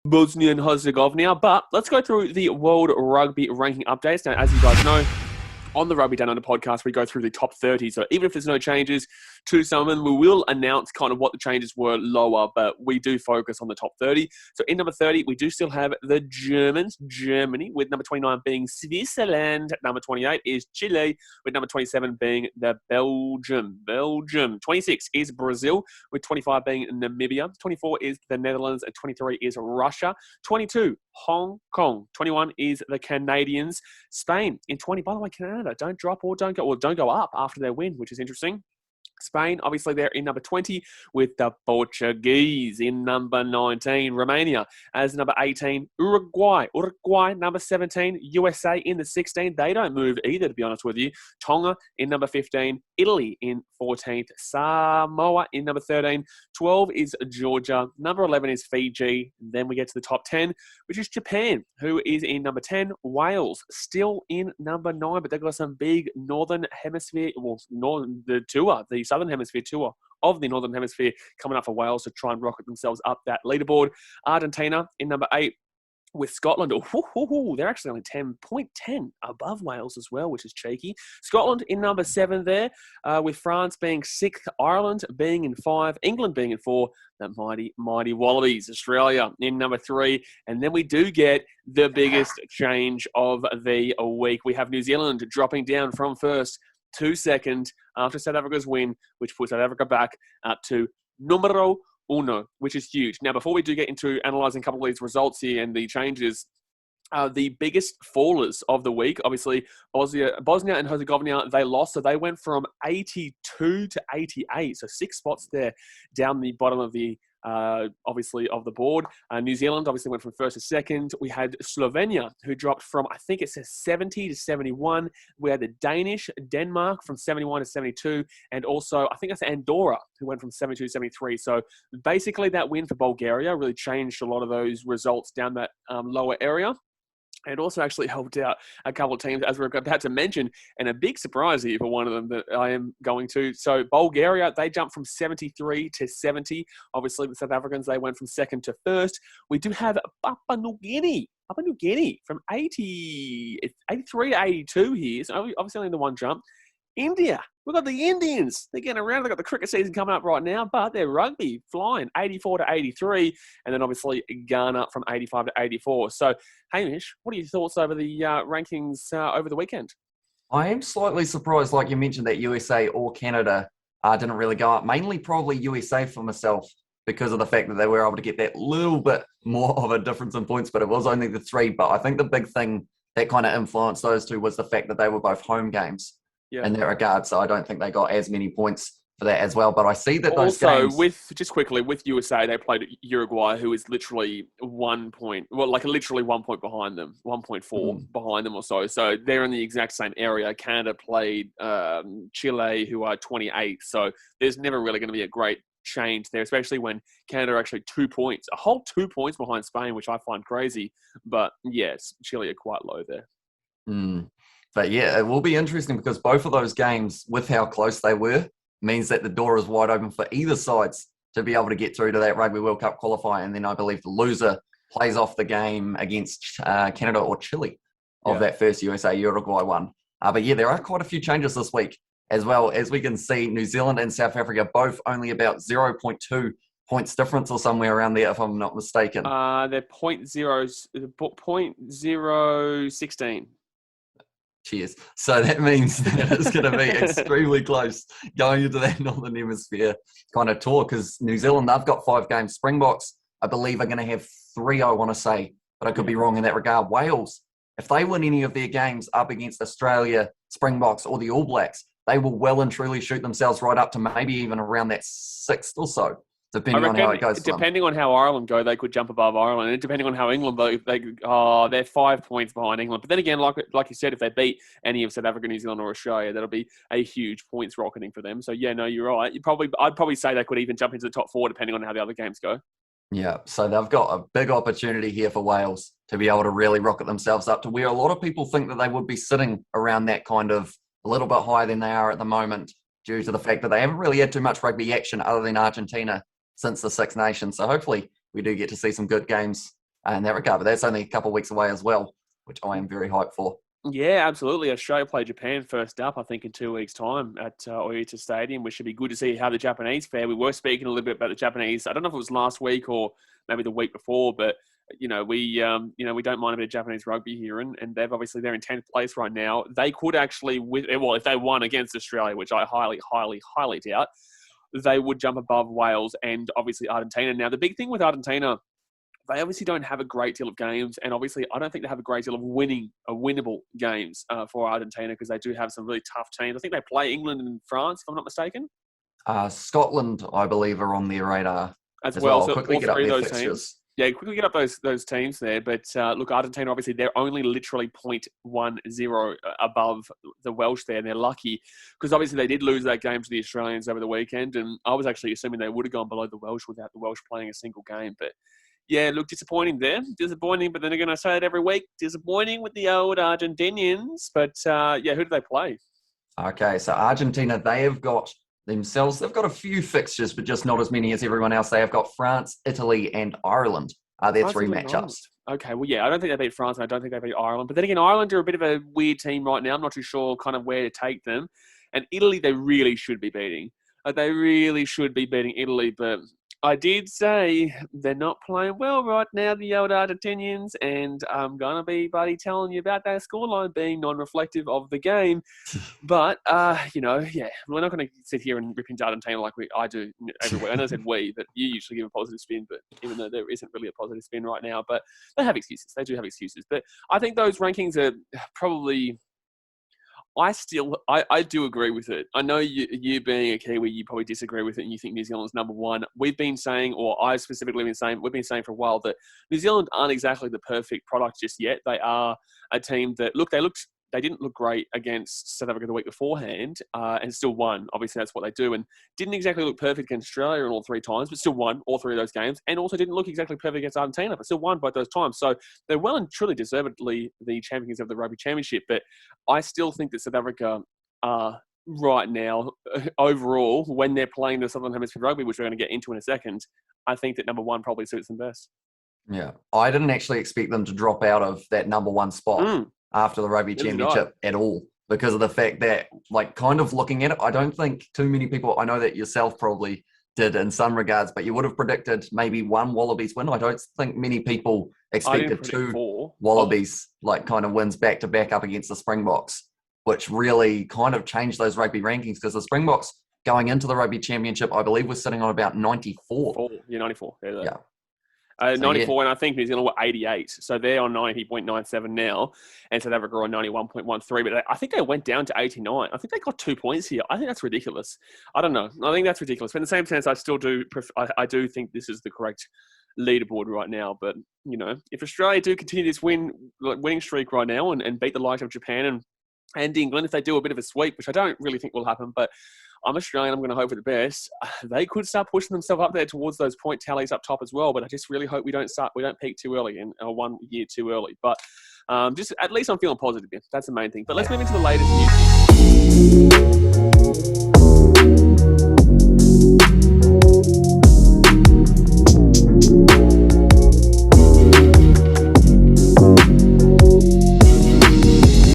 Bosnia and Herzegovina. But let's go through the World Rugby ranking updates. Now, as you guys know, on the Rugby Down Under podcast, we go through the top 30. So even if there's no changes to some of them, we will announce kind of what the changes were lower, but we do focus on the top 30. So in number 30, we do still have the Germans, Germany, with number 29 being Switzerland. Number 28 is Chile, with number 27 being the Belgium. 26 is Brazil, with 25 being Namibia. 24 is the Netherlands, and 23 is Russia. 22, Hong Kong. 21 is the Canadians. Spain in 20. By the way, Canada don't drop or don't go up after their win, which is interesting. Spain, obviously, they're in number 20 with the Portuguese in number 19. Romania as number 18. Uruguay, number 17. USA in the 16. They don't move either, to be honest with you. Tonga in number 15. Italy in 14th. Samoa in number 13. 12 is Georgia. Number 11 is Fiji. And then we get to the top 10, which is Japan, who is in number 10. Wales still in number 9, but they've got some big Northern Hemisphere, the Southern Hemisphere tour of the Northern Hemisphere coming up for Wales to try and rocket themselves up that leaderboard. Argentina in number 8 with Scotland. They're actually only 10.10 above Wales as well, which is cheeky. Scotland in number 7 there, with France being 6th, Ireland being in 5, England being in 4, that mighty Wallabies. Australia in number 3, and then we do get the biggest change of the week. We have New Zealand dropping down from 1st to 2nd after South Africa's win, which puts South Africa back to numero uno, which is huge. Now, before we do get into analysing a couple of these results here and the changes, the biggest fallers of the week, obviously, Bosnia and Herzegovina, they lost. So they went from 82 to 88. So 6 spots there down the bottom of the obviously of the board. New Zealand obviously went from 1st to 2nd. We had Slovenia, who dropped from, I think it says 70 to 71. We had the Denmark from 71 to 72. And also, I think that's Andorra, who went from 72 to 73. So basically that win for Bulgaria really changed a lot of those results down that lower area. And also actually helped out a couple of teams, as we're about to mention, and a big surprise here for one of them that I am going to. So Bulgaria, they jumped from 73 to 70. Obviously, the South Africans, they went from 2nd to 1st. We do have Papua New Guinea from 83 to 82 here. So obviously only the one jump. India, we've got the Indians. They're getting around. They've got the cricket season coming up right now, but their rugby flying 84 to 83. And then obviously Ghana from 85 to 84. So, Hamish, what are your thoughts over the rankings over the weekend? I am slightly surprised, like you mentioned, that USA or Canada didn't really go up. Mainly probably USA for myself, because of the fact that they were able to get that little bit more of a difference in points, but it was only the 3. But I think the big thing that kind of influenced those two was the fact that they were both home games. Yeah. In that regard, so I don't think they got as many points for that as well. But I see that those games... Also, with USA, they played Uruguay, who is literally 1 point behind them, 1.4 behind them or so. So they're in the exact same area. Canada played Chile, who are 28. So there's never really going to be a great change there, especially when Canada are actually 2 points, a whole 2 points behind Spain, which I find crazy. But yes, Chile are quite low there. But yeah, it will be interesting because both of those games, with how close they were, means that the door is wide open for either sides to be able to get through to that Rugby World Cup qualifier. And then I believe the loser plays off the game against Canada or Chile of that first USA-Uruguay one. But yeah, there are quite a few changes this week. As well as we can see, New Zealand and South Africa both only about 0.2 points difference or somewhere around there, if I'm not mistaken. They're 0.016. Cheers. So that means that it's going to be extremely close going into that Northern Hemisphere kind of tour, because New Zealand, they've got 5 games. Springboks, I believe, are going to have 3, I want to say, but I could be wrong in that regard. Wales, if they win any of their games up against Australia, Springboks, or the All Blacks, they will well and truly shoot themselves right up to maybe even around that 6th or so. Depending on how it goes. Depending on how Ireland go, they could jump above Ireland. And depending on how England go, they're 5 points behind England. But then again, like you said, if they beat any of South Africa, New Zealand, or Australia, that'll be a huge points rocketing for them. So yeah, no, you're right. I'd probably say they could even jump into the top 4 depending on how the other games go. Yeah, so they've got a big opportunity here for Wales to be able to really rocket themselves up to where a lot of people think that they would be sitting around that kind of a little bit higher than they are at the moment, due to the fact that they haven't really had too much rugby action other than Argentina since the Six Nations. So hopefully we do get to see some good games in that regard. But that's only a couple of weeks away as well, which I am very hyped for. Yeah, absolutely. Australia play Japan first up, I think, in 2 weeks' time at Oyata Stadium, which should be good to see how the Japanese fare. We were speaking a little bit about the Japanese. I don't know if it was last week or maybe the week before, but we don't mind a bit of Japanese rugby here, and they're in 10th place right now. They could actually, if they won against Australia, which I highly, highly, highly doubt, they would jump above Wales and obviously Argentina. Now, the big thing with Argentina, they obviously don't have a great deal of games, and obviously I don't think they have a great deal of winnable games for Argentina, because they do have some really tough teams. I think they play England and France, if I'm not mistaken. Scotland, I believe, are on their radar as well. So quickly all get up three of their those fixtures. teams. Yeah, quickly get up those teams there. But look, Argentina, obviously, they're only literally 0.10 above the Welsh there, and they're lucky because obviously they did lose that game to the Australians over the weekend, and I was actually assuming they would have gone below the Welsh without the Welsh playing a single game. But yeah, look, disappointing there. Disappointing, but then they're going to say it every week. Disappointing with the old Argentinians. But who do they play? Okay, so Argentina, they've got a few fixtures, but just not as many as everyone else. They have got France, Italy, and Ireland. Their three matchups. Okay, well, yeah, I don't think they beat France, and I don't think they beat Ireland. But then again, Ireland are a bit of a weird team right now. I'm not too sure kind of where to take them. And Italy, they really should be beating. They really should be beating Italy, but I did say they're not playing well right now, the old Argentinians, and I'm going to be, buddy, telling you about that scoreline being non-reflective of the game. But, we're not going to sit here and rip into Argentina like I do every week. I know I said we, but you usually give a positive spin, but even though there isn't really a positive spin right now, but they have excuses. They do have excuses. But I think those rankings are probably... I do agree with it. I know you being a Kiwi, you probably disagree with it and you think New Zealand's number one. We've been saying, or I've specifically been saying, we've been saying for a while that New Zealand aren't exactly the perfect product just yet. They are a team that, they didn't look great against South Africa the week beforehand and still won. Obviously, that's what they do. And didn't exactly look perfect against Australia in all three times, but still won all three of those games. And also didn't look exactly perfect against Argentina, but still won both those times. So they're well and truly deservedly the champions of the Rugby Championship. But I still think that South Africa are right now, overall, when they're playing the Southern Hemisphere Rugby, which we're going to get into in a second, I think that number one probably suits them best. Yeah. I didn't actually expect them to drop out of that number one spot after the Rugby Championship at all, because of the fact that, kind of looking at it, I don't think too many people, I know that yourself probably did in some regards, but you would have predicted maybe one Wallabies win. I don't think many people expected two Wallabies, kind of wins back to back up against the Springboks, which really kind of changed those rugby rankings, because the Springboks going into the Rugby Championship, I believe, was sitting on about 94. 94. Yeah. 94, and I think New Zealand were 88. So they're on 90.97 now, and South Africa are on 91.13. But I think they went down to 89. I think they got 2 points here. I think that's ridiculous. I don't know. I think that's ridiculous. But in the same sense, I still do. I do think this is the correct leaderboard right now. But if Australia do continue this winning streak right now and beat the likes of Japan and England, if they do a bit of a sweep, which I don't really think will happen, but I'm Australian, I'm going to hope for the best. They could start pushing themselves up there towards those point tallies up top as well, but I just really hope we don't peak too early and 1 year too early. But just at least I'm feeling positive. That's the main thing. But let's move into the latest news.